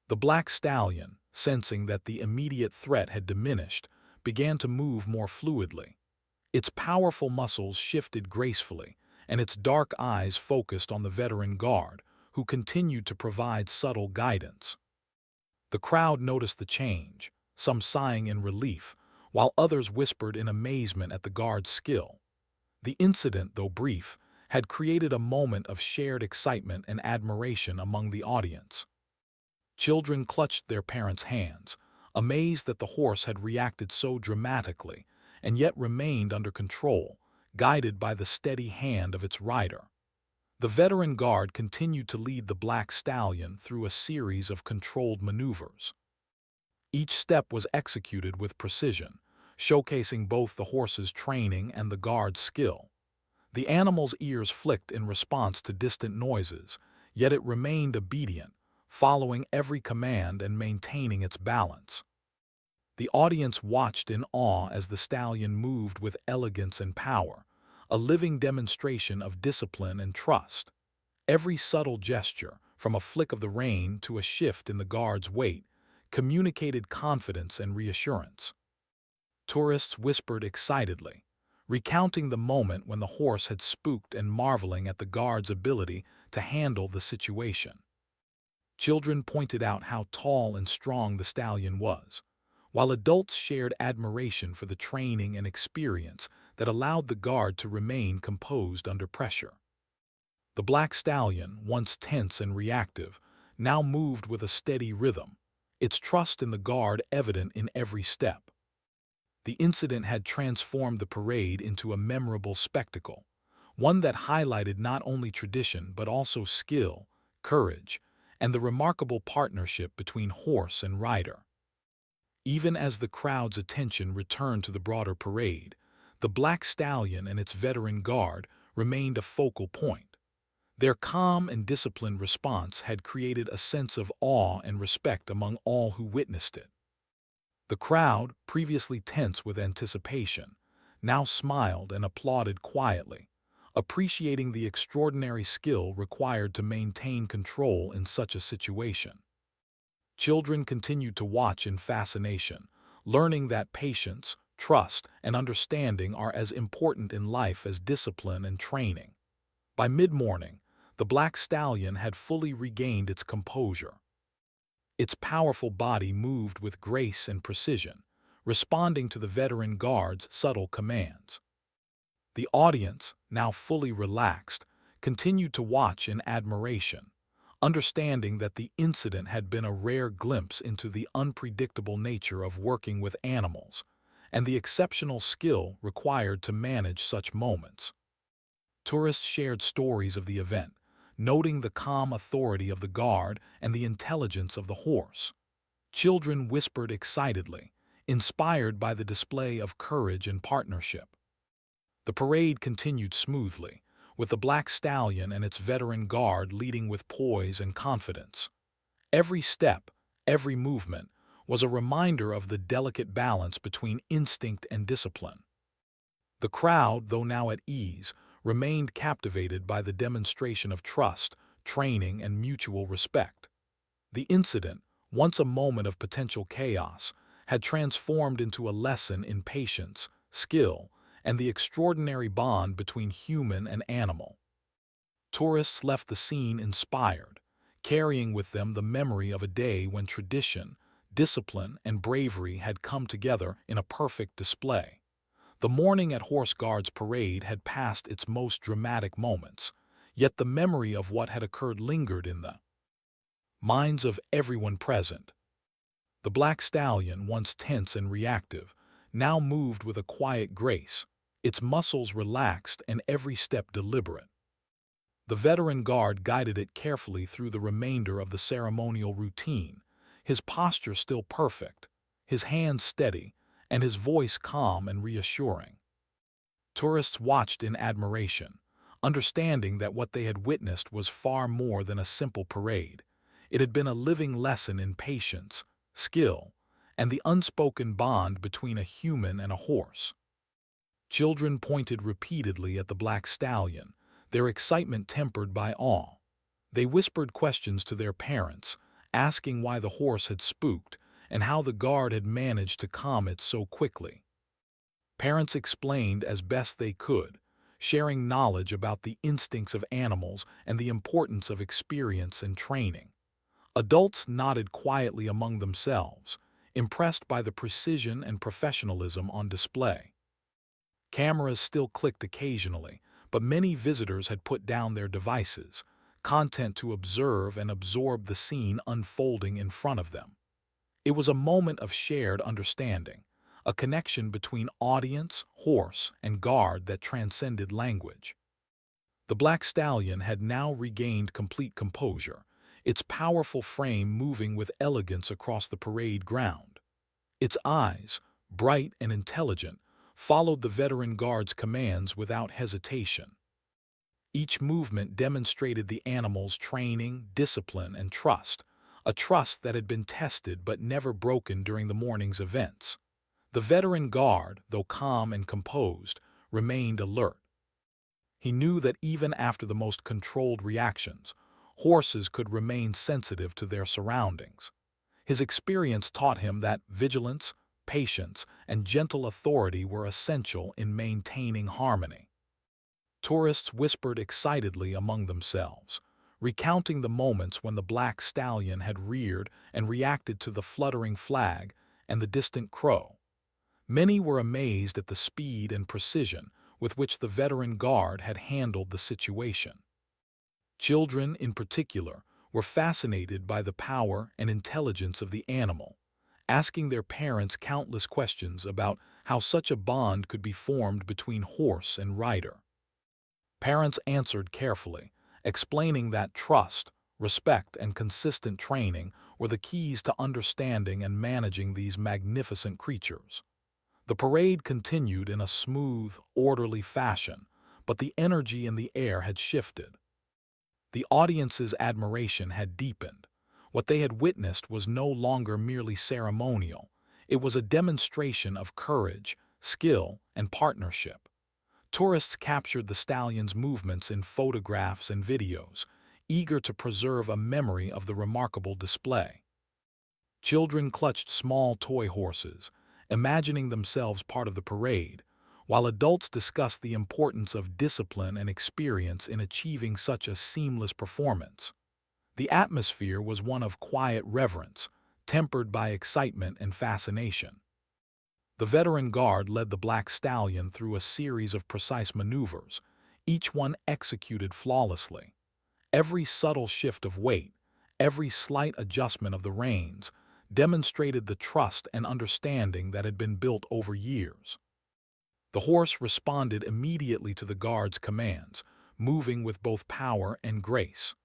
The black stallion, sensing that the immediate threat had diminished, began to move more fluidly. Its powerful muscles shifted gracefully, and its dark eyes focused on the veteran guard, who continued to provide subtle guidance. The crowd noticed the change, some sighing in relief, while others whispered in amazement at the guard's skill. The incident, though brief, had created a moment of shared excitement and admiration among the audience. Children clutched their parents' hands, amazed that the horse had reacted so dramatically and yet remained under control, guided by the steady hand of its rider. The veteran guard continued to lead the black stallion through a series of controlled maneuvers. Each step was executed with precision, showcasing both the horse's training and the guard's skill. The animal's ears flicked in response to distant noises, yet it remained obedient, following every command and maintaining its balance. The audience watched in awe as the stallion moved with elegance and power, a living demonstration of discipline and trust. Every subtle gesture, from a flick of the rein to a shift in the guard's weight, communicated confidence and reassurance. Tourists whispered excitedly, recounting the moment when the horse had spooked and marveling at the guard's ability to handle the situation. Children pointed out how tall and strong the stallion was, while adults shared admiration for the training and experience that allowed the guard to remain composed under pressure. The black stallion, once tense and reactive, now moved with a steady rhythm, its trust in the guard evident in every step. The incident had transformed the parade into a memorable spectacle, one that highlighted not only tradition but also skill, courage, and the remarkable partnership between horse and rider. Even as the crowd's attention returned to the broader parade, the black stallion and its veteran guard remained a focal point. Their calm and disciplined response had created a sense of awe and respect among all who witnessed it. The crowd, previously tense with anticipation, now smiled and applauded quietly, appreciating the extraordinary skill required to maintain control in such a situation. Children continued to watch in fascination, learning that patience, trust, and understanding are as important in life as discipline and training. By mid-morning, the black stallion had fully regained its composure. Its powerful body moved with grace and precision, responding to the veteran guard's subtle commands. The audience, now fully relaxed, continued to watch in admiration, understanding that the incident had been a rare glimpse into the unpredictable nature of working with animals and the exceptional skill required to manage such moments. Tourists shared stories of the event, noting the calm authority of the guard and the intelligence of the horse. Children whispered excitedly, inspired by the display of courage and partnership. The parade continued smoothly, with the black stallion and its veteran guard leading with poise and confidence. Every step, every movement, was a reminder of the delicate balance between instinct and discipline. The crowd, though now at ease, remained captivated by the demonstration of trust, training, and mutual respect. The incident, once a moment of potential chaos, had transformed into a lesson in patience, skill, and the extraordinary bond between human and animal. Tourists left the scene inspired, carrying with them the memory of a day when tradition, discipline, and bravery had come together in a perfect display. The morning at Horse Guards Parade had passed its most dramatic moments, yet the memory of what had occurred lingered in the minds of everyone present. The black stallion, once tense and reactive, now moved with a quiet grace, its muscles relaxed and every step deliberate. The veteran guard guided it carefully through the remainder of the ceremonial routine, his posture still perfect, his hands steady, and his voice calm and reassuring. Tourists watched in admiration, understanding that what they had witnessed was far more than a simple parade. It had been a living lesson in patience, skill, and the unspoken bond between a human and a horse. Children pointed repeatedly at the black stallion, their excitement tempered by awe. They whispered questions to their parents, asking why the horse had spooked and how the guard had managed to calm it so quickly. Parents explained as best they could, sharing knowledge about the instincts of animals and the importance of experience and training. Adults nodded quietly among themselves, impressed by the precision and professionalism on display. Cameras still clicked occasionally, but many visitors had put down their devices, content to observe and absorb the scene unfolding in front of them. It was a moment of shared understanding, a connection between audience, horse, and guard that transcended language. The black stallion had now regained complete composure, its powerful frame moving with elegance across the parade ground. Its eyes, bright and intelligent, followed the veteran guard's commands without hesitation. Each movement demonstrated the animal's training, discipline, and trust, a trust that had been tested but never broken during the morning's events. The veteran guard, though calm and composed, remained alert. He knew that even after the most controlled reactions, horses could remain sensitive to their surroundings. His experience taught him that vigilance, patience, and gentle authority were essential in maintaining harmony. Tourists whispered excitedly among themselves, recounting the moments when the black stallion had reared and reacted to the fluttering flag and the distant crow. Many were amazed at the speed and precision with which the veteran guard had handled the situation. Children, in particular, were fascinated by the power and intelligence of the animal, asking their parents countless questions about how such a bond could be formed between horse and rider. Parents answered carefully, explaining that trust, respect, and consistent training were the keys to understanding and managing these magnificent creatures. The parade continued in a smooth, orderly fashion, but the energy in the air had shifted. The audience's admiration had deepened. What they had witnessed was no longer merely ceremonial. It was a demonstration of courage, skill, and partnership. Tourists captured the stallion's movements in photographs and videos, eager to preserve a memory of the remarkable display. Children clutched small toy horses, imagining themselves part of the parade, while adults discussed the importance of discipline and experience in achieving such a seamless performance. The atmosphere was one of quiet reverence, tempered by excitement and fascination. The veteran guard led the black stallion through a series of precise maneuvers, each one executed flawlessly. Every subtle shift of weight, every slight adjustment of the reins, demonstrated the trust and understanding that had been built over years. The horse responded immediately to the guard's commands, moving with both power and grace.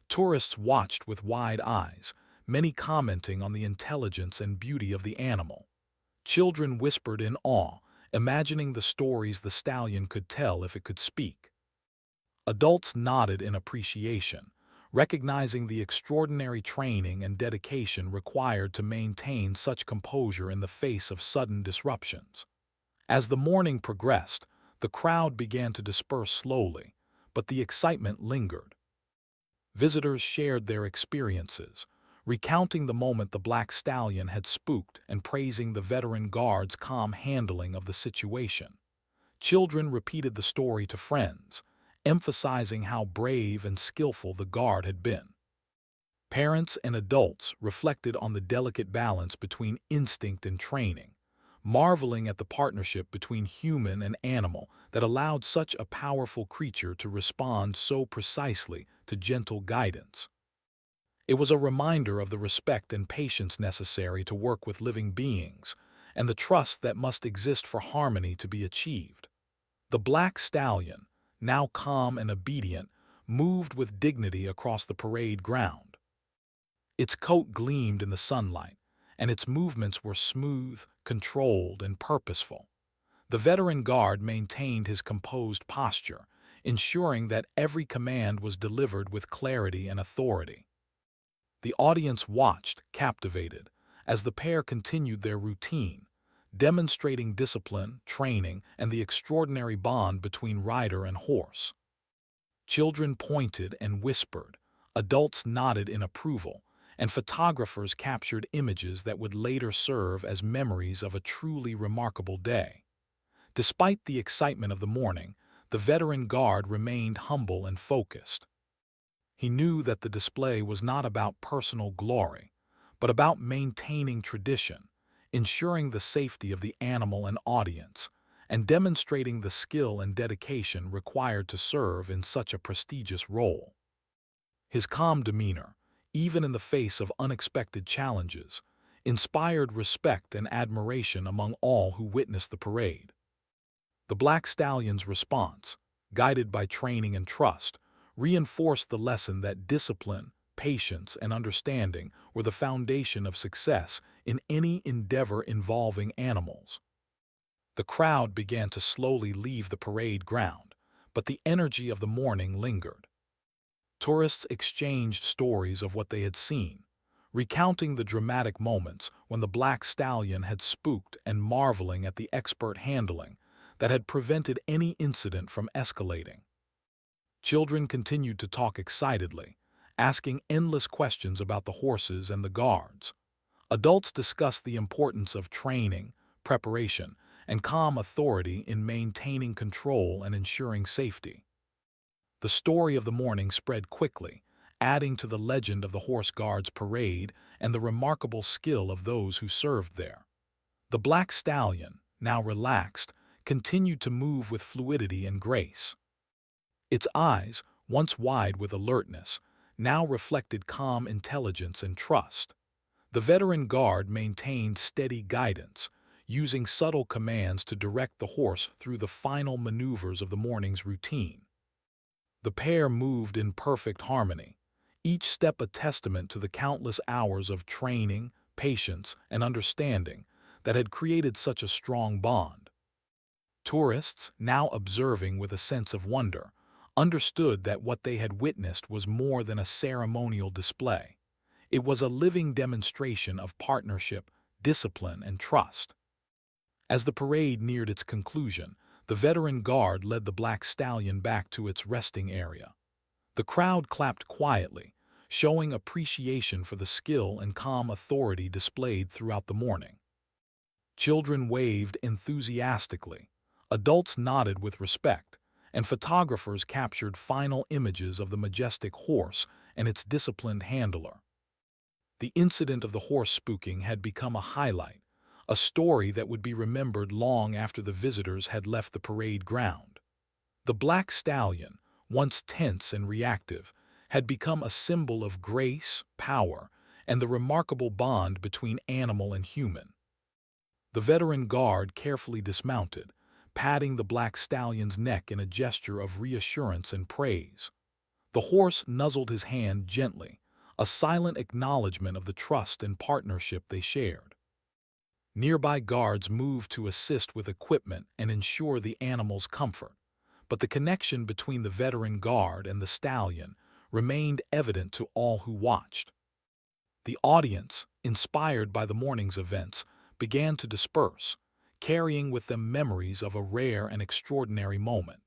Tourists watched with wide eyes, many commenting on the intelligence and beauty of the animal. Children whispered in awe, imagining the stories the stallion could tell if it could speak. Adults nodded in appreciation, recognizing the extraordinary training and dedication required to maintain such composure in the face of sudden disruptions. As the morning progressed, the crowd began to disperse slowly, but the excitement lingered. Visitors shared their experiences, recounting the moment the black stallion had spooked and praising the veteran guard's calm handling of the situation. Children repeated the story to friends, emphasizing how brave and skillful the guard had been. Parents and adults reflected on the delicate balance between instinct and training, marveling at the partnership between human and animal that allowed such a powerful creature to respond so precisely to gentle guidance. It was a reminder of the respect and patience necessary to work with living beings, and the trust that must exist for harmony to be achieved. The black stallion, now calm and obedient, moved with dignity across the parade ground. Its coat gleamed in the sunlight, and its movements were smooth, controlled, and purposeful. The veteran guard maintained his composed posture, ensuring that every command was delivered with clarity and authority. The audience watched, captivated, as the pair continued their routine, demonstrating discipline, training, and the extraordinary bond between rider and horse. Children pointed and whispered, adults nodded in approval, and photographers captured images that would later serve as memories of a truly remarkable day. Despite the excitement of the morning, the veteran guard remained humble and focused. He knew that the display was not about personal glory, but about maintaining tradition, ensuring the safety of the animal and audience, and demonstrating the skill and dedication required to serve in such a prestigious role. His calm demeanor, even in the face of unexpected challenges, inspired respect and admiration among all who witnessed the parade. The black stallion's response, guided by training and trust, reinforced the lesson that discipline, patience, and understanding were the foundation of success in any endeavor involving animals. The crowd began to slowly leave the parade ground, but the energy of the morning lingered. Tourists exchanged stories of what they had seen, recounting the dramatic moments when the black stallion had spooked and marveling at the expert handling that had prevented any incident from escalating. Children continued to talk excitedly, asking endless questions about the horses and the guards. Adults discussed the importance of training, preparation, and calm authority in maintaining control and ensuring safety. The story of the morning spread quickly, adding to the legend of the Horse Guards parade and the remarkable skill of those who served there. The black stallion, now relaxed, continued to move with fluidity and grace. Its eyes, once wide with alertness, now reflected calm intelligence and trust. The veteran guard maintained steady guidance, using subtle commands to direct the horse through the final maneuvers of the morning's routine. The pair moved in perfect harmony, each step a testament to the countless hours of training, patience, and understanding that had created such a strong bond. Tourists, now observing with a sense of wonder, understood that what they had witnessed was more than a ceremonial display. It was a living demonstration of partnership, discipline, and trust. As the parade neared its conclusion, the veteran guard led the black stallion back to its resting area. The crowd clapped quietly, showing appreciation for the skill and calm authority displayed throughout the morning. Children waved enthusiastically, adults nodded with respect, and photographers captured final images of the majestic horse and its disciplined handler. The incident of the horse spooking had become a highlight, a story that would be remembered long after the visitors had left the parade ground. The black stallion, once tense and reactive, had become a symbol of grace, power, and the remarkable bond between animal and human. The veteran guard carefully dismounted, patting the black stallion's neck in a gesture of reassurance and praise. The horse nuzzled his hand gently, a silent acknowledgement of the trust and partnership they shared. Nearby guards moved to assist with equipment and ensure the animal's comfort, but the connection between the veteran guard and the stallion remained evident to all who watched. The audience, inspired by the morning's events, began to disperse, carrying with them memories of a rare and extraordinary moment.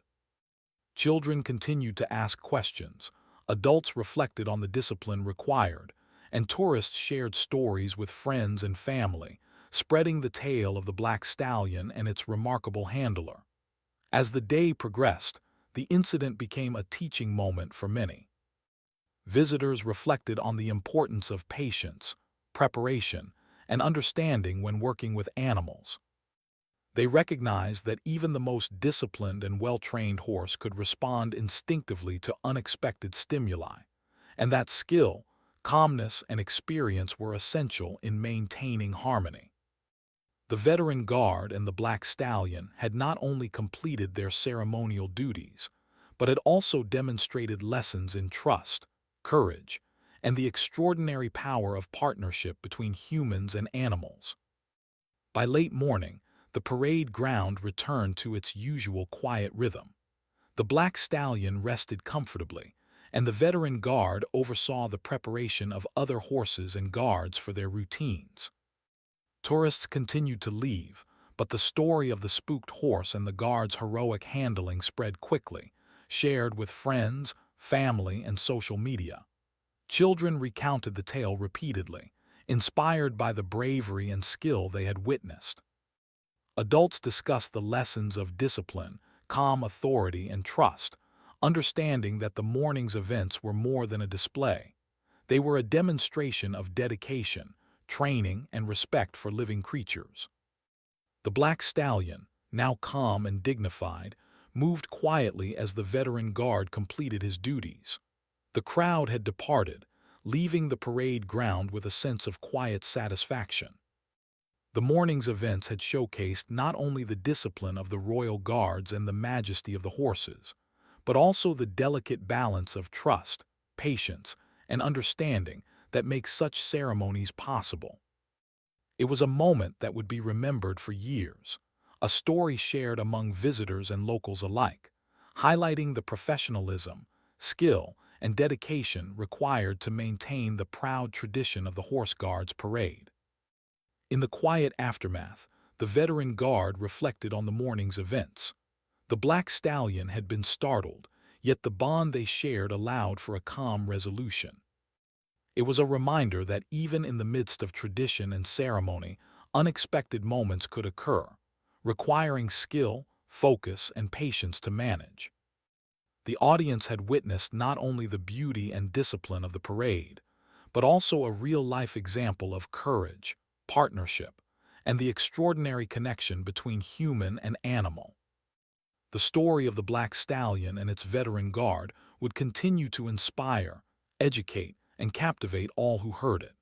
Children continued to ask questions, adults reflected on the discipline required, and tourists shared stories with friends and family, spreading the tale of the black stallion and its remarkable handler. As the day progressed, the incident became a teaching moment for many. Visitors reflected on the importance of patience, preparation, and understanding when working with animals. They recognized that even the most disciplined and well-trained horse could respond instinctively to unexpected stimuli, and that skill, calmness, and experience were essential in maintaining harmony. The veteran guard and the black stallion had not only completed their ceremonial duties, but had also demonstrated lessons in trust, courage, and the extraordinary power of partnership between humans and animals. By late morning, the parade ground returned to its usual quiet rhythm. The black stallion rested comfortably, and the veteran guard oversaw the preparation of other horses and guards for their routines. Tourists continued to leave, but the story of the spooked horse and the guard's heroic handling spread quickly, shared with friends, family, and social media. Children recounted the tale repeatedly, inspired by the bravery and skill they had witnessed. Adults discussed the lessons of discipline, calm authority, and trust, understanding that the morning's events were more than a display. They were a demonstration of dedication, training, and respect for living creatures. The black stallion, now calm and dignified, moved quietly as the veteran guard completed his duties. The crowd had departed, leaving the parade ground with a sense of quiet satisfaction. The morning's events had showcased not only the discipline of the royal guards and the majesty of the horses, but also the delicate balance of trust, patience, and understanding that makes such ceremonies possible. It was a moment that would be remembered for years, a story shared among visitors and locals alike, highlighting the professionalism, skill, and dedication required to maintain the proud tradition of the Horse Guards Parade. In the quiet aftermath, the veteran guard reflected on the morning's events. The black stallion had been startled, yet the bond they shared allowed for a calm resolution. It was a reminder that even in the midst of tradition and ceremony, unexpected moments could occur, requiring skill, focus, and patience to manage. The audience had witnessed not only the beauty and discipline of the parade, but also a real-life example of courage, partnership, and the extraordinary connection between human and animal. The story of the black stallion and its veteran guard would continue to inspire, educate, and captivate all who heard it.